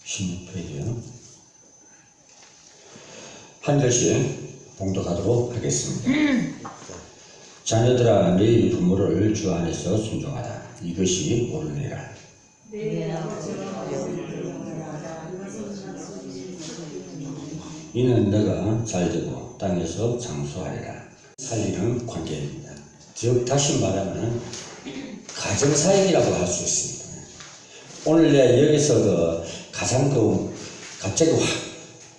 16페이지요. 한 절씩 봉독하도록 하겠습니다. 자녀들아, 너희 부모를 주 안에서 순종하라. 이것이 옳으니라. 이는 너가 잘되고 땅에서 장수하리라. 살리는 관계입니다. 즉 다시 말하면 가정사역이라고 할 수 있습니다. 오늘 내가 여기서 가장 갑자기 확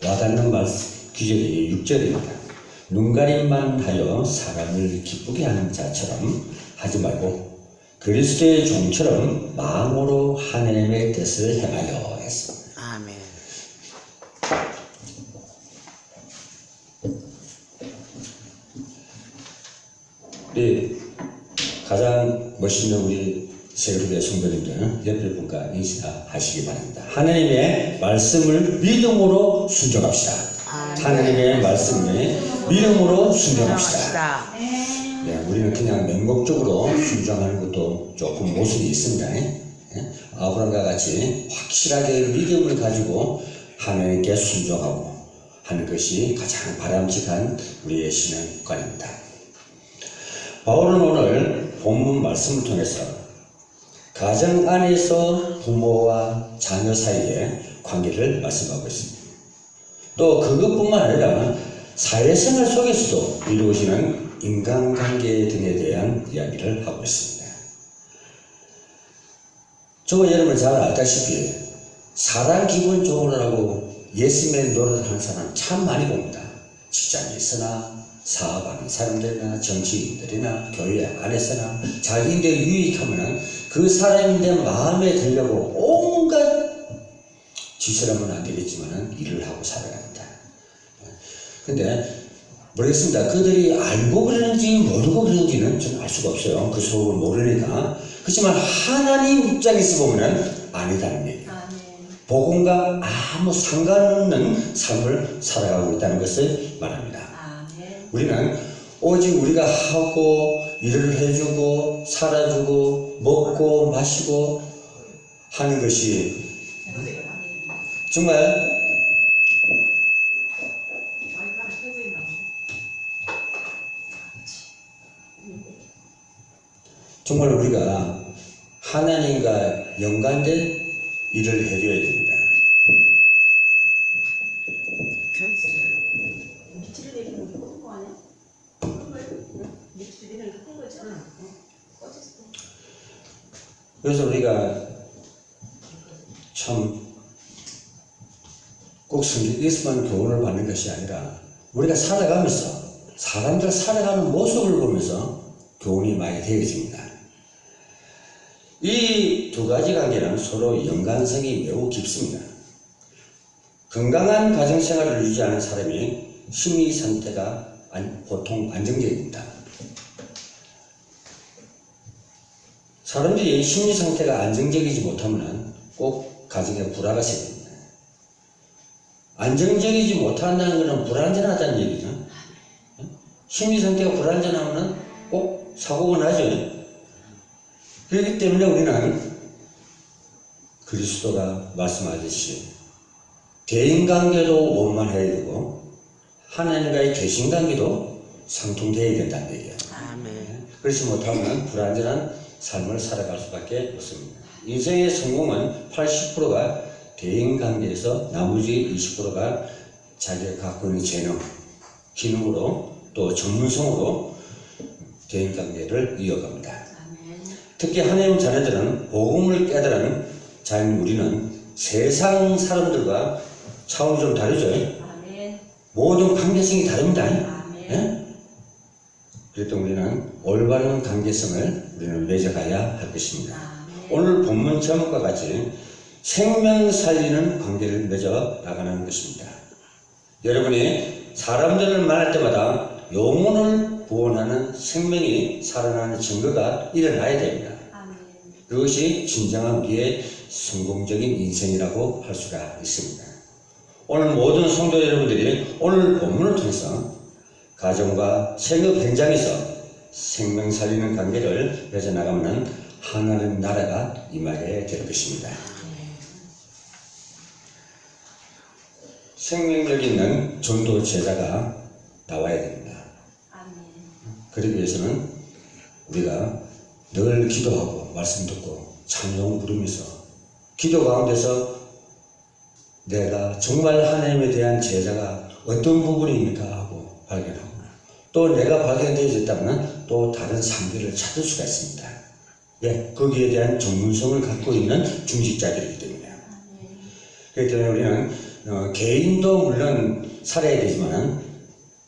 와닿는 구절이 6절입니다. 눈가림만 하여 사람을 기쁘게 하는 자처럼 하지 말고 그리스도의 종처럼 마음으로 하나님의 뜻을 행하여 했습니다. 아멘. 우리 가장 멋있는 우리 세그룹의 성도님들 옆에 분과 인사하시기 바랍니다. 하나님의 말씀을 믿음으로 순종합시다. 하나님의 말씀에 믿음으로 순종합시다. 네, 우리는 그냥 맹목적으로 순종하는 것도 조금 모순이 있습니다. 아브라함과 같이 확실하게 믿음을 가지고 하나님께 순종하고 하는 것이 가장 바람직한 우리의 신앙관입니다. 바울은 오늘 본문 말씀을 통해서 가정 안에서 부모와 자녀 사이의 관계를 말씀하고 있습니다. 또 그것뿐만 아니라 사회생활 속에서도 이루어지는 인간관계 등에 대한 이야기를 하고 있습니다. 저와 여러분 잘 알다시피 사람 기분 좋으라고 예수님의 노릇을 하는 사람 참 많이 봅니다. 직장에서나 사업하는 사람들이나 정치인들이나 교회 안에서나 자기인데 유익하면 그 사람인데 마음에 들려고 온갖 짓을 하면 안 되겠지만 일을 하고 살아갑니다. 근데 모르겠습니다. 그들이 알고 그러는지 모르고 그러는지는 저는 알 수가 없어요. 그 속을 모르니까. 그렇지만 하나님 입장에서 보면 아니다는 얘기예요. 복음과 아무 상관없는 삶을 살아가고 있다는 것을 말합니다. 우리는 오직 우리가 하고 일을 해주고 살아주고 먹고 마시고 하는 것이 정말 우리가 하나님과 연관된 일을 해줘야 됩니다. 그래서 우리가 참 꼭 성경에서만 교훈을 받는 것이 아니라 우리가 살아가면서 사람들 살아가는 모습을 보면서 교훈이 많이 되어집니다. 이 두 가지 관계는 서로 연관성이 매우 깊습니다. 건강한 가정생활을 유지하는 사람이 심리 상태가 보통 안정적입니다. 사람들이 심리 상태가 안정적이지 못하면 꼭 가정에 불화가 생깁니다. 안정적이지 못한다는 것은 불안전하다는 얘기죠. 심리 상태가 불안전하면 꼭 사고가 나죠. 그렇기 때문에 우리는 그리스도가 말씀하듯이 대인관계도 원만해야 되고 하나님과의 개신관계도 상통되어야 된다는 얘기예요. 그렇지 못하면 불안전한 삶을 살아갈 수밖에 없습니다. 인생의 성공은 80%가 대인관계에서 나머지 20%가 자기가 갖고 있는 재능, 기능으로 또 전문성으로 대인관계를 이어갑니다. 특히 하나님 자녀들은 복음을 깨달은 자인 우리는 세상 사람들과 차원이 좀 다르죠. 모든 관계성이 다릅니다. 그래도 우리는 올바른 관계성을 우리는 맺어가야 할 것입니다. 오늘 본문 제목과 같이 생명 살리는 관계를 맺어 나가는 것입니다. 여러분이 사람들을 만날 때마다 영혼을 구원하는 생명이 살아나는 증거가 일어나야 됩니다. 그것이 진정한 우리의 성공적인 인생이라고 할 수가 있습니다. 오늘 모든 성도 여러분들이 오늘 본문을 통해서 가정과 생업 현장에서 생명 살리는 관계를 맺어나가면 하나님 나라가 임하게 될 것입니다. 생명력 있는 전도 제자가 나와야 됩니다. 아멘. 그러기 위해서는 우리가 늘 기도하고 말씀 듣고 찬송 부르면서 기도 가운데서 내가 정말 하나님에 대한 제자가 어떤 부분입니까 하고 발견하고 또 내가 발견되어졌다면 또 다른 상대를 찾을 수가 있습니다. 예, 거기에 대한 전문성을 갖고 있는 중직자들이기 때문에. 그렇기 때문에 우리는 개인도 물론 살아야 되지만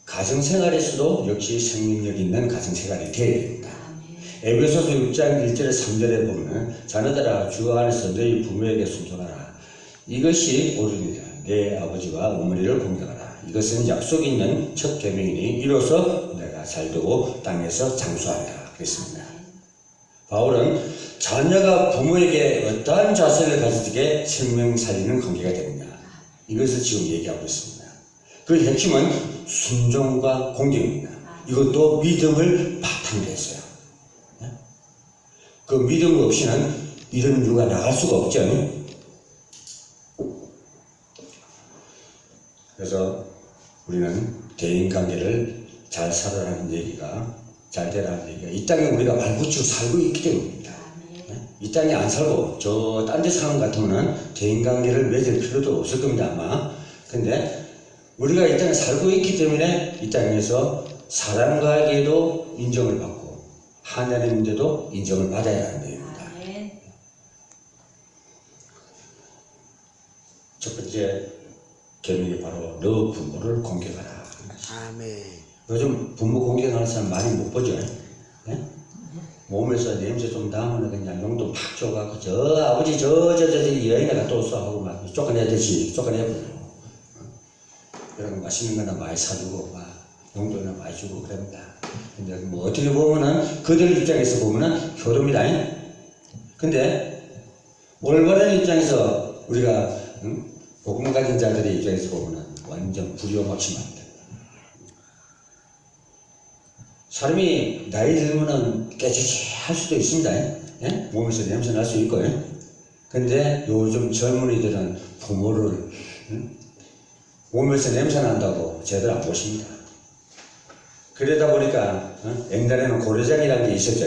가정생활에서도 역시 생명력 있는 가정생활이 되어야 됩니다. 에베소서 6장 1절에 3절에 보면 자녀들아 주 안에서 너희 부모에게 순종하라. 이것이 옳으니라. 내 아버지와 어머니를 공경하라. 이것은 약속 있는 첫 계명이니 이로써 내가 잘되고 땅에서 장수하리라. 그랬습니다. 바울은 자녀가 부모에게 어떠한 자세를 가지게 생명 살리는 관계가 됩니다. 이것을 지금 얘기하고 있습니다. 그 핵심은 순종과 공경입니다. 이것도 믿음을 바탕으로 했어요. 그 믿음 없이는 이런 유가 나갈 수가 없죠. 그래서 우리는 대인관계를 잘 살아라는 얘기가 잘 되라는 얘기가 이 땅에 우리가 발붙이고 살고 있기 때문입니다. 이 땅에 안 살고 저 딴 데 사는 것 같으면 대인관계를 맺을 필요도 없을 겁니다 아마. 근데 우리가 이 땅에 살고 있기 때문에 이 땅에서 사람과에게도 인정을 받고 하나님인데도 인정을 받아야 하는 내용입니다. 첫 번째 계명이 바로 너 부모를 공경하라. 아멘. 요즘 부모 공경하는 사람 많이 못 보죠. 네? 몸에서 냄새 좀 나면 그냥 용돈 막 줘갖고 저 아버지 저 여행에 갔다 오소 하고 막 쫓아내듯이 쫓아내버려요. 그런 거 맛있는 거나 많이 사주고 막 용돈이나 많이 주고 그럽니다. 근데 뭐 어떻게 보면은 그들 입장에서 보면은 효도입니다. 근데 올바른 입장에서 우리가 복음 가진 자들의 입장에서 보면은 완전 불효막심합니다. 사람이 나이 들면은 깨지할 수도 있습니다. 예? 몸에서 냄새 날 수 있고. 근데 요즘 젊은이들은 부모를 몸에서 냄새 난다고 제대로 안 보십니다. 그러다 보니까 옛날에는 고려장이라는 게 있었죠.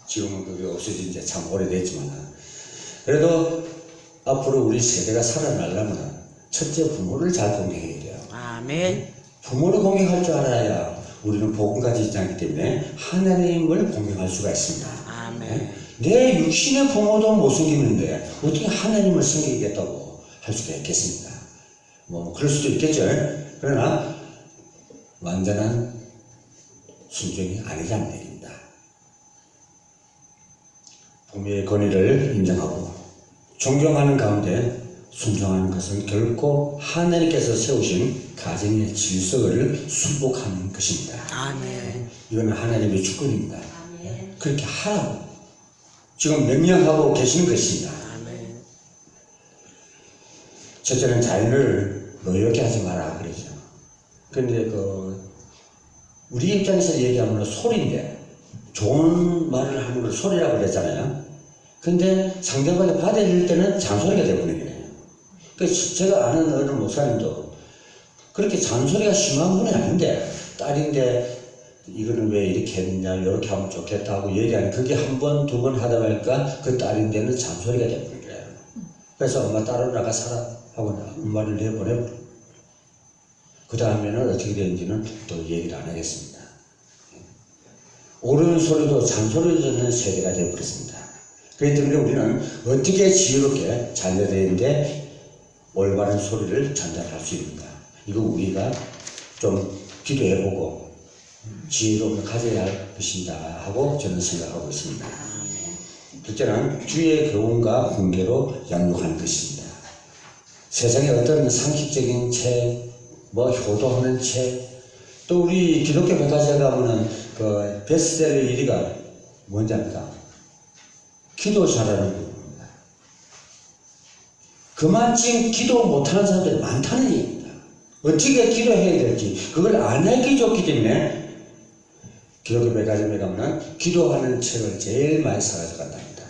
지금은 그게 없어진 지 참 오래됐지만 그래도 앞으로 우리 세대가 살아나려면 첫째 부모를 잘 공경해야 돼요. 아멘. 부모를 공경할 줄 알아야 우리는 복음 가지지 않기 때문에 하나님을 공경할 수가 있습니다. 아멘. 내 육신의 부모도 못 섬기는데 어떻게 하나님을 섬기겠다고 할 수가 있겠습니까? 뭐 그럴 수도 있겠죠. 그러나 완전한 순종이 아니라는 얘기입니다. 부모의 권위를 인정하고 존경하는 가운데 순종하는 것은 결코 하나님께서 세우신 가정의 질서를 순복하는 것입니다. 아멘. 이거는 하나님의 주권입니다. 그렇게 하라고 지금 명령하고 계시는 것입니다. 아멘. 첫째는 자연을 노엽게 하지 마라 그러죠. 그런데 우리 입장에서 얘기하면 소리인데 좋은 말을 하는 걸 소리라고 그랬잖아요. 근데 상대방이 받아들일 때는 잔소리가 되어버리는 거예요. 그래서 제가 아는 어느 목사님도 그렇게 잔소리가 심한 분이 아닌데 딸인데 이거는 왜 이렇게 했느냐 이렇게 하면 좋겠다 하고 얘기하니 그게 한 번, 두 번 하다 보니까 그 딸인데는 잔소리가 되어버린 거예요. 그래서 엄마 따로 나가 살아 하고 엄마를 내보내버려. 그 다음에는 어떻게 되는지는 또 얘기를 안 하겠습니다. 옳은 소리도 잔소리 듣는 세대가 되어버렸습니다. 그렇기 때문에 우리는 어떻게 지혜롭게 자녀들인데 올바른 소리를 전달할 수 있는가. 이거 우리가 좀 기도해보고 지혜로움을 가져야 할 것인가 하고 저는 생각하고 있습니다. 둘째는 주의 교훈과 훈계로 양육하는 것입니다. 세상에 어떤 상식적인 책, 효도하는 책, 또 우리 기독교 백화점에 가면은 그 베스트셀러 1위가 뭔지 압니까? 기도 잘하는 부분입니다. 그만큼 기도 못하는 사람들이 많다는 얘기입니다. 어떻게 기도해야 될지 그걸 안 하기 좋기 때문에 기독교 백화점에 가면 기도하는 책을 제일 많이 사가지고 간답니다.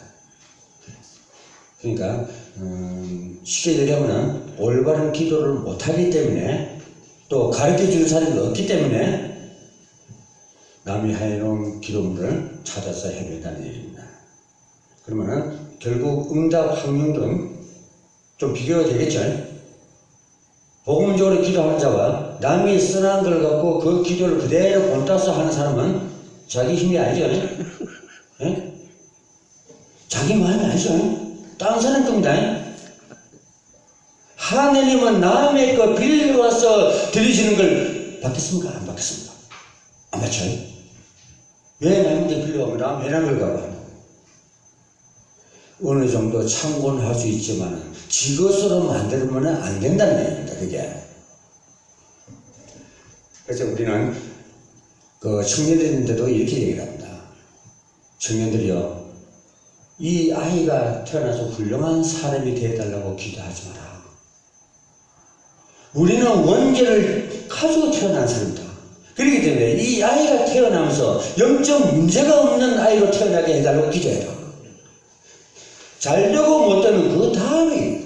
그러니까 쉽게 얘기하면 올바른 기도를 못하기 때문에 또 가르쳐주는 사람이 없기 때문에 남이 해놓은 기도문을 찾아서 헤매다는 일입니다. 그러면은 결국 응답 확률은 좀 비교가 되겠죠. 복음적으로 기도하는 자와 남이 써놓은 걸 갖고 그 기도를 그대로 본따서 하는 사람은 자기 힘이 아니죠. 예? 자기 마음이 아니죠. 다른 사람 겁니다. 하느님은 남의 거 빌려와서 드리시는 걸 받겠습니까? 안 받겠습니까? 안 받죠. 왜 남의 거 빌려오면 남의 걸 가고 어느 정도 참고는 할 수 있지만 지 것으로 만들면 안 된다는 얘기입니다. 그게. 그래서 우리는 그 청년들인데도 이렇게 얘기를 합니다. 청년들이요, 이 아이가 태어나서 훌륭한 사람이 되어달라고 기도하지 마라. 우리는 원죄를 가지고 태어난 사람이다. 그렇기 때문에 이 아이가 태어나면서 영적 문제가 없는 아이로 태어나게 해달라고 기도해라. 잘되고 못되는 그 다음에.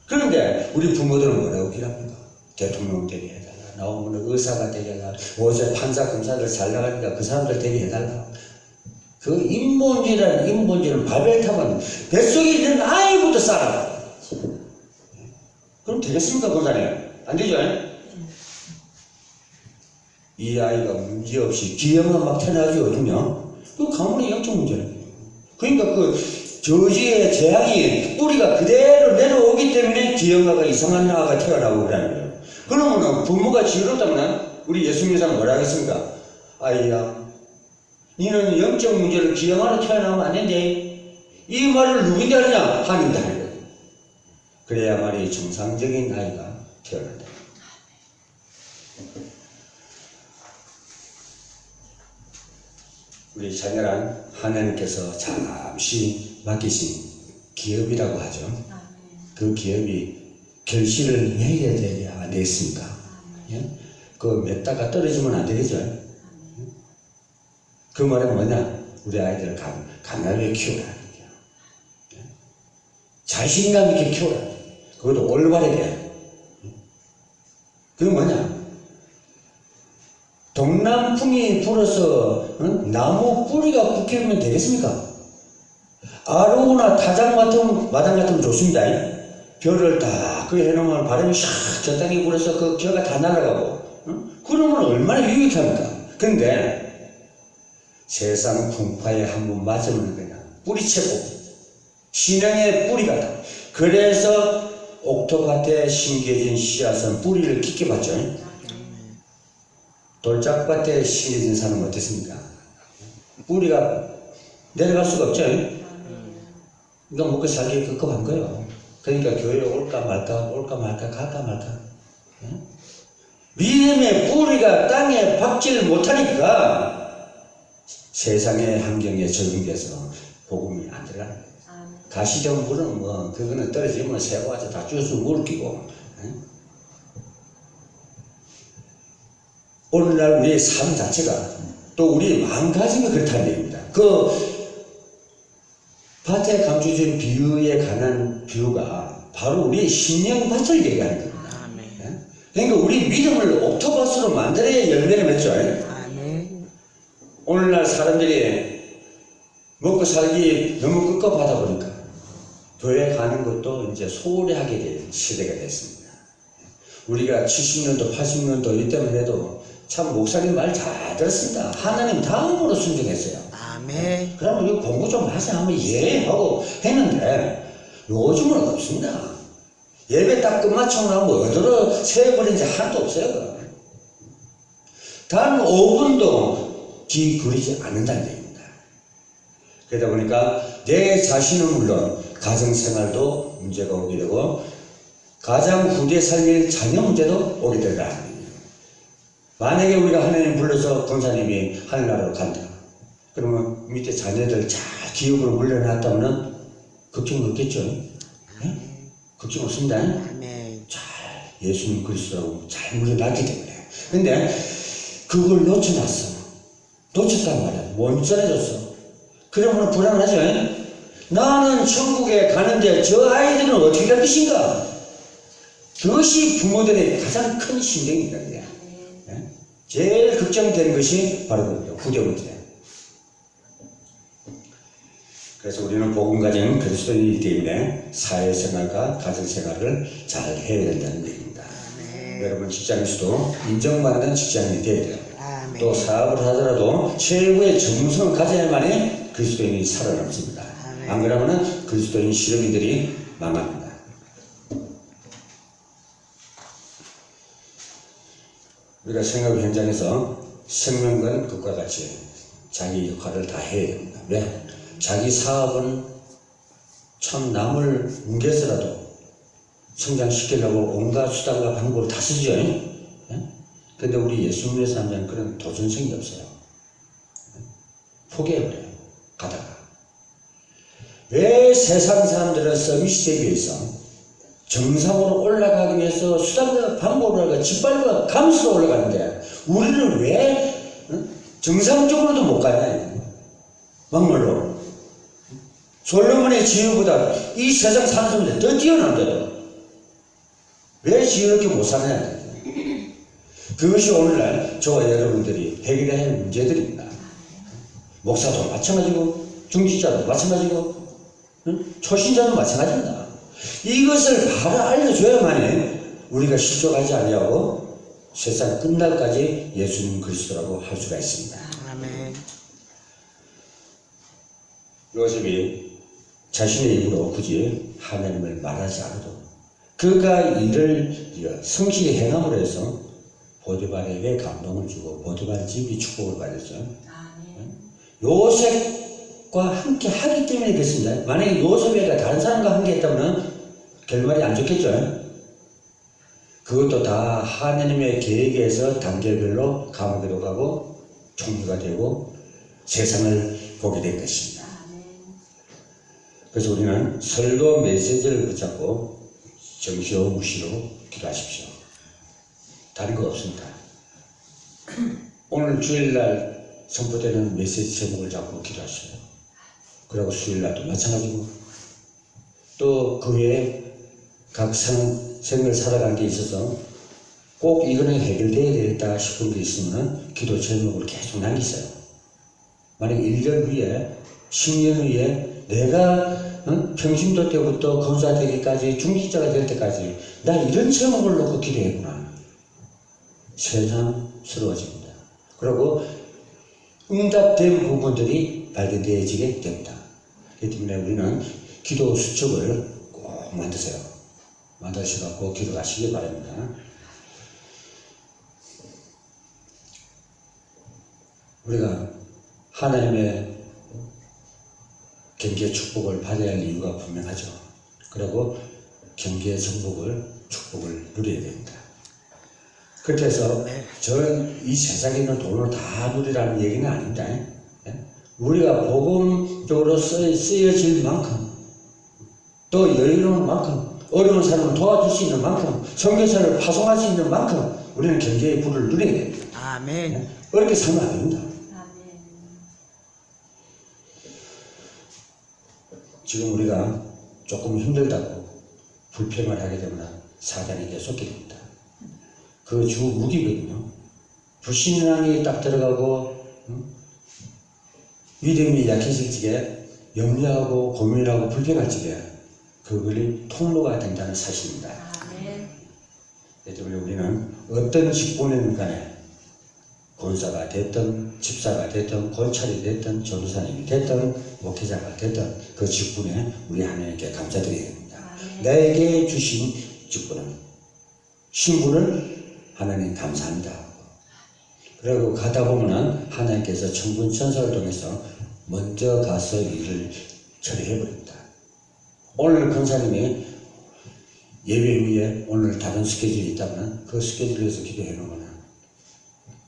그런데 우리 부모들은 뭐라고 기도합니까? 대통령 되게 해달라. 나오면 의사가 되게 해달라. 어제 판사, 검사들 잘 나가니까 그 사람들 되게 해달라. 그 인본주의라는 인본주의는 바벨탑은 뱃속에 있는 아이부터 쌓아라. 그럼 되겠습니까, 권사님? 안 되죠? 이 아이가 문제없이 기형만 막 태어나거든요. 그 가문의 영적 문제는. 그러니까 그 저지의 재앙이 뿌리가 그대로 내려오기 때문에 기형아가 이상한 아가 태어나고 그러는 거예요. 그러면 부모가 지혜롭다면 우리 예수님께서는 뭐라 하겠습니까? 아이야, 너는 영적 문제를 기형아로 태어나면 안 된대. 이 말을 누구인데 하느냐? 하나님도 하는 거예요. 그래야만이 정상적인 아이가 태어난다. 우리 자녀란 하나님께서 잠시 맡기신 기업이라고 하죠. 그 기업이 결실을 내야 되지 않겠습니까? 예? 그 맺다가 떨어지면 안 되겠죠. 그 말은 뭐냐? 우리 아이들을 가난하게 키우라. 자신감 있게 키우라. 그것도 올바르게. 그게 뭐냐? 동남풍이 불어서 나무 뿌리가 붙기면 되겠습니까? 아로우나 타작 마당 같으면 좋습니다. 벼를 딱 그 해놓으면 바람이 샥 저 땅에 불어서 그 벼가 다 날아가고, 그러면 얼마나 유익합니까? 그런데 세상 풍파에 한번 맞으면 그냥 뿌리채고 신앙의 뿌리 같다. 그래서 옥토밭에 심겨진 씨앗은 뿌리를 깊게 받죠. 돌짝밭에 심겨진 사람은 어떻습니까? 뿌리가 내려갈 수가 없죠. 그러니까 먹고 살기 급급한 거예요. 그러니까 교회에 올까 말까 갈까 말까. 믿음의 뿌리가 땅에 박질 못하니까 세상의 환경에 적응돼서 복음이 안 들어가는 거예요. 가시적 물은 뭐 그거는 떨어지면 새우와서 다 주워서 물 끼고. 오늘날 우리의 삶 자체가 또 우리 마음가짐이 그렇다는 얘기입니다. 그 밭에 감춰진 비유에 관한 비유가 바로 우리의 신령밭을 얘기하는 겁니다. 아멘. 그러니까 우리 믿음을 옥토밭으로 만들어야 열매를 맺죠. 아멘. 오늘날 사람들이 먹고 살기 너무 급급하다 보니까 교회 가는 것도 이제 소홀히 하게 된 시대가 됐습니다. 우리가 70년도 80년도 이때만 해도 참 목사님 말 잘 들었습니다. 하나님 다음으로 순종했어요. 아멘. 그러면 이거 공부 좀 하세요 하면 예 하고 했는데 요즘은 없습니다. 예배 딱 끝마치고 나면 어디로 세워버린지 하나도 없어요. 단 5분도 기울이지 않는다는 얘기입니다. 그러다 보니까 내 자신은 물론 가정생활도 문제가 오게 되고 가장 후대 살릴 자녀 문제도 오게 되더라. 만약에 우리가 하나님 불러서 권사님이 하늘나라로 간다. 그러면 밑에 자녀들 잘 기업으로 물려놨다면 걱정 없겠죠? 네? 걱정 없습니다. 잘 예수님 그리스도라고 잘 물려놨기 때문에. 근데 그걸 놓쳐놨어. 놓쳤단 말이야. 원전해졌어. 그러면 불안하죠? 나는 천국에 가는데 저 아이들은 어떻게 될 것인가? 그것이 부모들의 가장 큰 신경입니다. 예? 제일 걱정되는 것이 바로 후대 문제예요. 그래서 우리는 복음가정 그리스도인이기 때문에 사회생활과 가정생활을 잘 해야 된다는 얘기입니다. 여러분 직장에서도 인정받는 직장인이 되어야 돼요. 또 사업을 하더라도 최고의 전문성을 가져야만이 그리스도인이 살아남습니다. 안 그러면 그리스도인 실험인들이 망합니다. 우리가 생활 현장에서 생명건 것과 같이 자기 역할을 다 해야 됩니다. 왜? 자기 사업은 참 남을 뭉개서라도 성장시키려고 온갖 수단과 방법을 다 쓰죠. 근데 우리 예수 믿는 사람들은 그런 도전성이 없어요. 포기해버려요. 가다가. 왜 세상 사람들은 서비스 되기 위해서 정상으로 올라가기 위해서 수단과 방법을 하고 짓밟아 감수로 올라가는데 우리는 왜 정상적으로도 못 가냐? 막말로. 솔로몬의 지혜보다 이 세상 사는 사람들 더 뛰어난데도 왜 지혜롭게 못 사냐? 그것이 오늘날 저와 여러분들이 해결해야 할 문제들입니다. 목사도 마찬가지고 중직자도 마찬가지고 초신자도 마찬가지입니다. 이것을 바로 알려줘야만이 우리가 실족하지 아니하고 세상 끝날까지 예수님 그리스도라고 할 수가 있습니다. 아멘. 요셉이 자신의 입으로 굳이 하나님을 말하지 않아도 그가 이를 성실히 행함으로 해서 보디발에게 감동을 주고 보디발 집이 축복을 받았죠. 요셉과 함께 하기 때문에 그렇습니다. 만약에 요셉이가 다른 사람과 함께 했다면 결말이 안 좋겠죠. 그것도 다 하나님의 계획에서 단계별로 감옥에도 가고 총리가 되고 세상을 보게 된 것입니다. 그래서 우리는 설교 메시지를 붙잡고 정시호 무시로 기도하십시오. 다른 거 없습니다. 오늘 주일날 선포되는 메시지 제목을 잡고 기도하세요. 그리고 수요일날도 마찬가지고 또 그 외에 각 생을 살아가는 데 있어서 꼭 이거는 해결되어야 되겠다 싶은 게 있으면 기도 제목을 계속 남기세요. 만약 1년 후에 10년 후에 내가 평신도 때부터 검사 되기까지 중직자가 될 때까지 나 이런 제목을 놓고 기도했구나. 새삼스러워집니다. 그리고 응답된 부분들이 발견되어지게 됩니다. 그렇기 때문에 우리는 기도 수첩을 꼭 만드세요. 만드셔갖고 기도하시기 바랍니다. 우리가 하나님의 경기의 축복을 받아야 할 이유가 분명하죠. 그리고 경기의 성복을 축복을 누려야 됩니다. 그렇게 해서 저는 이 세상에 있는 돈을 다 누리라는 얘기는 아닙니다. 우리가 복음적으로 쓰여질 만큼 또 여유로운 만큼 어려운 사람을 도와줄 수 있는 만큼 선교사를 파송할 수 있는 만큼 우리는 경제의 부를 누려야 됩니다. 아멘. 어렵게 살면 안 됩니다. 지금 우리가 조금 힘들다고 불평을 하게 되면 사단이 계속 됩니다. 그 주 무기거든요. 불신앙이 딱 들어가고 믿음이 약해질 적에 염려하고 고민하고 불평할 적에 그걸이 통로가 된다는 사실입니다. 그렇기 때문에 우리는 어떤 직분이든 간에 권사가 됐든 집사가 됐든 권찰이 됐든 전도사님이 됐든 목회자가 됐든 그 직분에 우리 하나님께 감사드려야 됩니다. 내게 주신 직분은 신분을 하나님 감사합니다. 그리고 가다 보면은 하나님께서 천군 천사를 통해서 먼저 가서 일을 처리해 버립니다. 오늘 권사님이 예배 후에 오늘 다른 스케줄이 있다면 그 스케줄에서 기도해 놓으면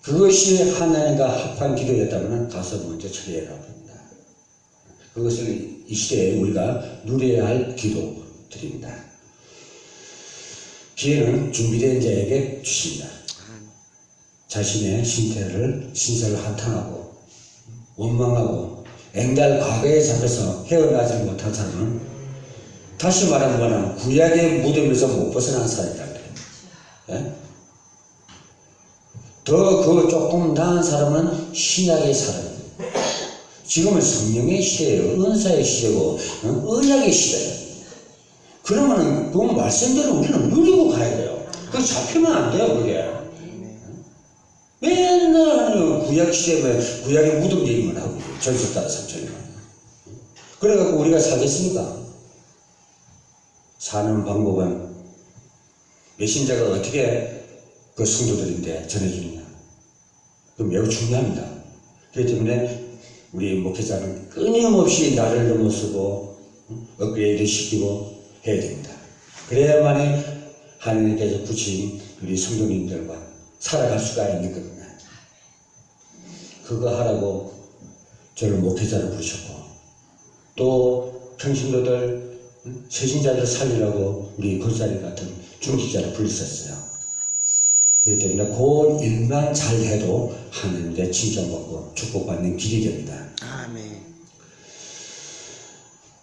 그것이 하나님과 합한 기도였다면 가서 먼저 처리해 놔버립니다. 그것을 이 시대에 우리가 누려야 할 기도드립니다. 기회는 준비된 자에게 주십니다. 자신의 신세를 한탄하고 원망하고 옛날 과거에 잡혀서 헤어나지 못한 사람은 다시 말하면 구약의 무덤에서 못 벗어난 사람이다 그래요. 예? 더 그 조금 나은 사람은 신약의 사람이에요. 지금은 성령의 시대예요. 은사의 시대고 언약의 시대예요. 그러면은 그 말씀대로 우리는 누리고 가야 돼요. 그거 잡히면 안 돼요, 그게. 맨날 구약 시대에 구약의 무덤 얘기만 하고 전설 따라 삼천이만. 그래갖고 우리가 살겠습니까? 사는 방법은 메신저가 어떻게 그 성도들인데 전해주느냐. 그 매우 중요합니다. 그렇기 때문에 우리 목회자는 끊임없이 나를 넘어서고 업그레이드 시키고 해야 됩니다. 그래야만이 하나님께서 붙인 우리 성도님들과 살아갈 수가 있는 겁니다. 그거 하라고 저를 목회자로 부르셨고 또 평신도들 세신자들 살리라고 우리 겉사리 같은 중직자를 불렀었어요. 그렇기 때문에 그 일만 잘해도 하나님께 칭찬받고 축복받는 길이 됩니다. 아멘.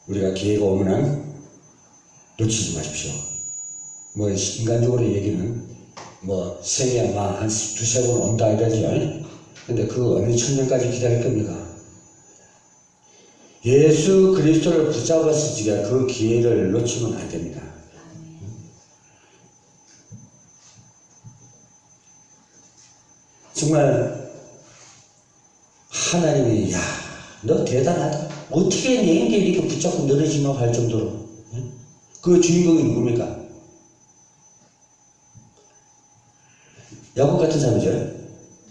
우리가 기회가 오면은 놓치지 마십시오. 뭐 인간적으로 얘기는 뭐 생애 한 두세 번 온다 이러죠. 근데 그 어느 천년까지 기다릴 겁니까? 예수 그리스도를 붙잡았을 적에 그 기회를 놓치면 안 됩니다. 정말 하나님이 야, 너 대단하다. 어떻게 내 인데 이렇게 붙잡고 늘어지노 할 정도로. 그 주인공이 누굽니까? 야곱 같은 사람이죠.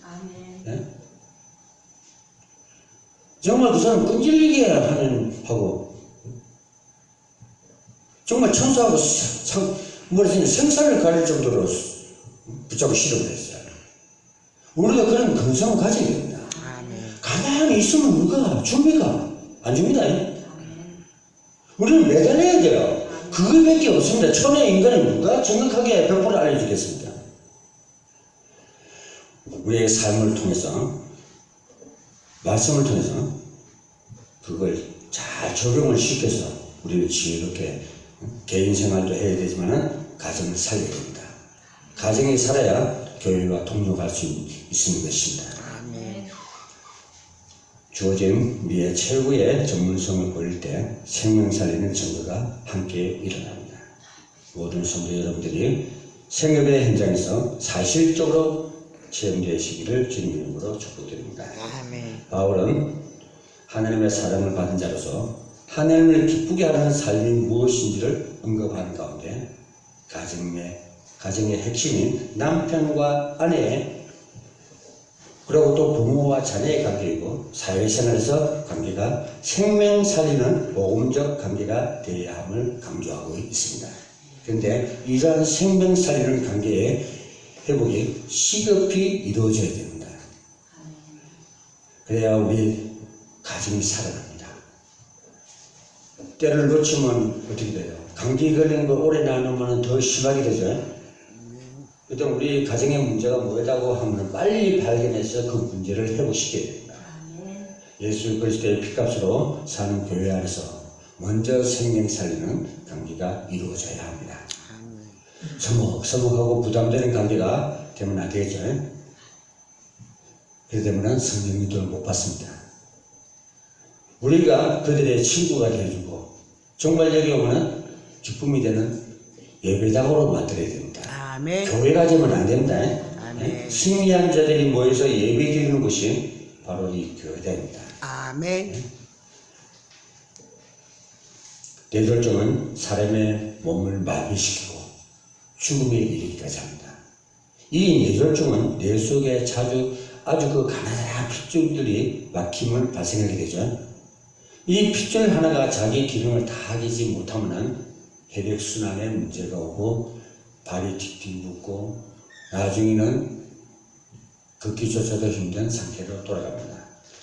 아멘. 예? 정말 그 사람 끈질기게 하고 정말 천사하고 생사를 가릴 정도로 붙잡고 실험을 했어요. 우리가 그런 근성을 가져야 됩니다. 아멘. 가만히 있으면 누가 줍니까? 안 줍니다. 우리는 매달려야 돼요. 그거밖에 없습니다. 천의 인간이 누가 정확하게 100% 알려주겠습니다. 우리의 삶을 통해서 말씀을 통해서 그걸 잘 적용을 시켜서 우리를 지혜롭게 개인 생활도 해야 되지만 가정을 살려야 됩니다. 가정이 살아야 교회와 동력할 수 있는 것입니다. 아멘. 주어진 우리의 최고의 전문성을 보일 때 생명 살리는 증거가 함께 일어납니다. 모든 성도 여러분들이 생업의 현장에서 사실적으로 체험되시기를 주님 이름으로 축복드립니다. 아멘. 바울은 하나님의 사랑을 받은 자로서 하나님을 기쁘게 하는 삶이 무엇인지를 언급하는 가운데 가정의 핵심인 남편과 아내의 그리고 또 부모와 자녀의 관계이고 사회생활에서 관계가 생명 살리는 복음적 관계가 되어야 함을 강조하고 있습니다. 그런데 이러한 생명 살리는 관계의 회복이 시급히 이루어져야 됩니다. 그래야 우리 가정이 살아납니다. 때를 놓치면 어떻게 돼요? 감기 걸리는 거 오래 나누면 더 심하게 되죠. 일단 우리 가정의 문제가 뭐라고 하면 빨리 발견해서 그 문제를 회복시켜야 됩니다. 예수 그리스도의 피값으로 사는 교회 안에서 먼저 생명 살리는 관계가 이루어져야 합니다. 서먹서먹하고 부담되는 관계가 되면 안 되겠죠. 그렇게 되면 성령 인도를 못 받습니다. 우리가 그들의 친구가 되어주고 정말 여기 오면 기쁨이 되는 예배당으로 만들어야 됩니다. 아멘. 교회가 되면 안 됩니다. 아멘. 승리한 자들이 모여서 예배 드리는 곳이 바로 이 교회당입니다. 아멘. 뇌졸중은 사람의 몸을 마비시키고 죽음에 이르기까지 합니다. 이 뇌졸중은 뇌 속에 아주 그 가난한 핏줄들이 막힘을 발생하게 되죠. 이 핏줄 하나가 자기 기능을 다 하지 못하면 혈액순환에 문제가 오고 발이 틱틱 붓고 나중에는 걷기조차도 힘든 상태로 돌아갑니다.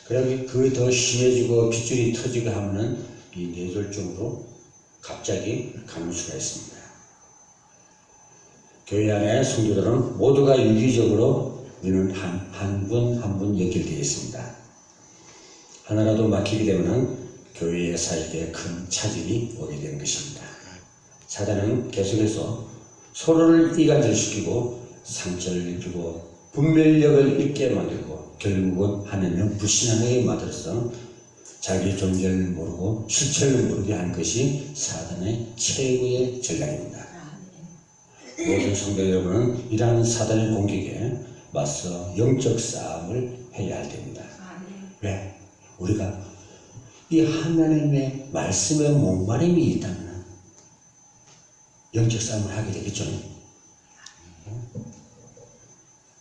그러면 그게 더 심해지고 핏줄이 터지고 하면은 이 뇌졸중으로 갑자기 가는 수가 있습니다. 교회 안에 성도들은 모두가 유기적으로 우리는 한 분 한 분 연결되어 있습니다. 하나라도 막히게 되면 교회의 사역에 큰 차질이 오게 되는 것입니다. 사단은 계속해서 서로를 이간질시키고 상처를 입히고 분별력을 잃게 만들고 결국은 하나님을 불신하게 만들어서 자기 존재를 모르고 실체를 모르게 하는 것이 사단의 최고의 전략입니다. 모든 성도 여러분은 이러한 사단의 공격에 맞서 영적 싸움을 해야 할 때입니다. 왜? 우리가 이 하나님의 말씀에 목마름이 있다면 영적 싸움을 하게 되겠죠.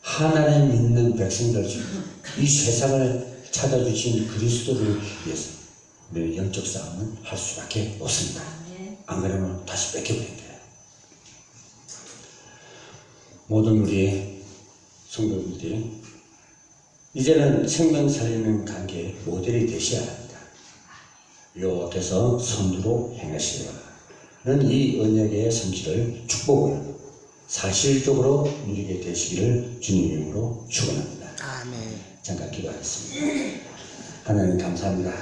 하나님 믿는 백성들 중 이 세상을 찾아주신 그리스도를 위해서 우리는 영적 싸움을 할 수밖에 없습니다. 안 그러면 다시 뺏겨버립니다. 모든 우리 성도들이 이제는 생명 살리는 관계의 모델이 되셔야 합니다. 요 앞에서 선두로 행하시려는 이 언약의 성취를 축복을 사실적으로 누리게 되시기를 주님 이름으로 축원합니다. 아멘. 잠깐 기도하겠습니다. 하나님 감사합니다.